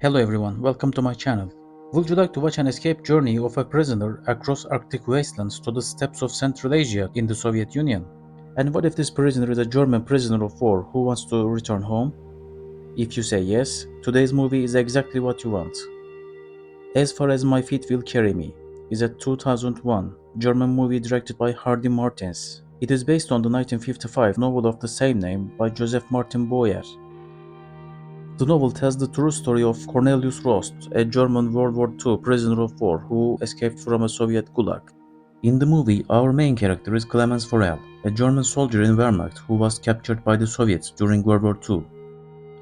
Hello everyone, welcome to my channel. Would you like to watch an escape journey of a prisoner across Arctic wastelands to the steppes of Central Asia in the Soviet Union? And what if this prisoner is a German prisoner of war who wants to return home? If you say yes, today's movie is exactly what you want. As Far as My Feet Will Carry Me is a 2001 German movie directed by Hardy Martens. It is based on the 1955 novel of the same name by Joseph Martin Boyer. The novel tells the true story of Cornelius Rost, a German World War II prisoner of war who escaped from a Soviet Gulag. In the movie, our main character is Clemens Forel, a German soldier in Wehrmacht who was captured by the Soviets during World War II.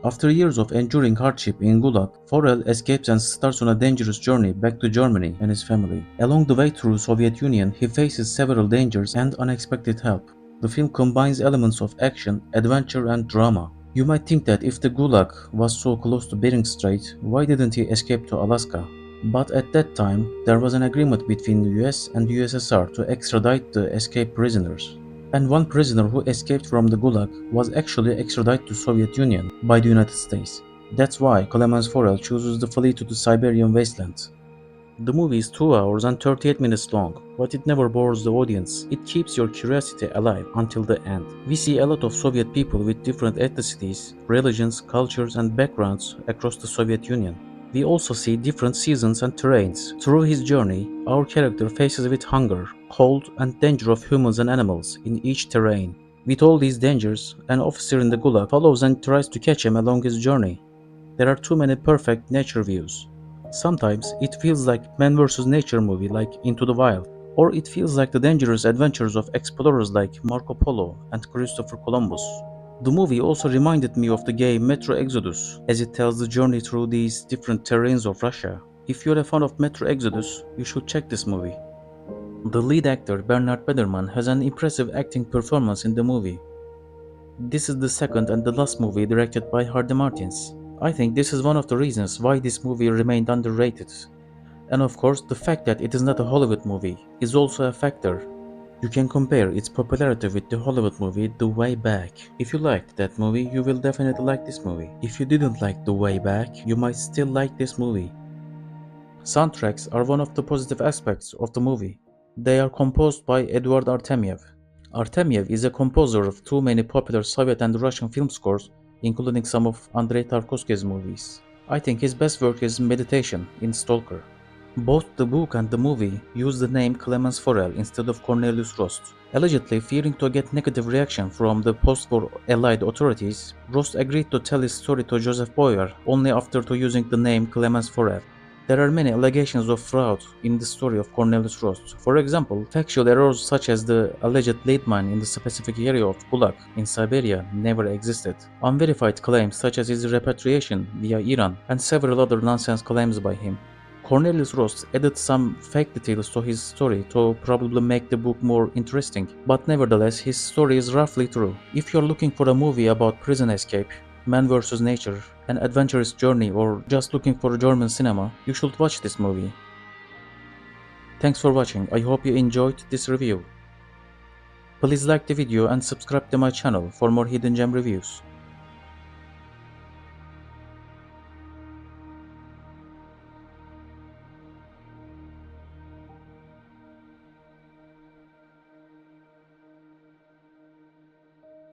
After years of enduring hardship in Gulag, Forel escapes and starts on a dangerous journey back to Germany and his family. Along the way through Soviet Union, he faces several dangers and unexpected help. The film combines elements of action, adventure and drama. You might think that if the Gulag was so close to Bering Strait, why didn't he escape to Alaska? But at that time, there was an agreement between the US and the USSR to extradite the escaped prisoners. And one prisoner who escaped from the Gulag was actually extradited to Soviet Union by the United States. That's why Clemens Forel chooses to flee to the Siberian wasteland. The movie is 2 hours and 38 minutes long, but it never bores the audience. It keeps your curiosity alive until the end. We see a lot of Soviet people with different ethnicities, religions, cultures and backgrounds across the Soviet Union. We also see different seasons and terrains. Through his journey, our character faces with hunger, cold and danger of humans and animals in each terrain. With all these dangers, an officer in the Gulag follows and tries to catch him along his journey. There are too many perfect nature views. Sometimes it feels like man vs nature movie like Into the Wild, or it feels like the dangerous adventures of explorers like Marco Polo and Christopher Columbus. The movie also reminded me of the game Metro Exodus, as it tells the journey through these different terrains of Russia. If you're a fan of Metro Exodus, you should check this movie. The lead actor Bernard Bederman has an impressive acting performance in the movie. This is the second and the last movie directed by Hardy Martins. I think this is one of the reasons why this movie remained underrated. And of course, the fact that it is not a Hollywood movie is also a factor. You can compare its popularity with the Hollywood movie The Way Back. If you liked that movie, you will definitely like this movie. If you didn't like The Way Back, you might still like this movie. Soundtracks are one of the positive aspects of the movie. They are composed by Eduard Artemyev. Artemyev is a composer of too many popular Soviet and Russian film scores, including some of Andrei Tarkovsky's movies. I think his best work is Meditation in Stalker. Both the book and the movie use the name Clemens Forel instead of Cornelius Rost. Allegedly fearing to get negative reaction from the post-war Allied authorities, Rost agreed to tell his story to Joseph Boyer only after to using the name Clemens Forel. There are many allegations of fraud in the story of Cornelius Rost. For example, factual errors such as the alleged lead mine in the specific area of Gulag in Siberia never existed. Unverified claims such as his repatriation via Iran and several other nonsense claims by him. Cornelius Rost added some fake details to his story to probably make the book more interesting, but nevertheless his story is roughly true. If you're looking for a movie about prison escape, man vs nature, an adventurous journey, or just looking for German cinema, you should watch this movie. Thanks for watching, I hope you enjoyed this review. Please like the video and subscribe to my channel for more hidden gem reviews.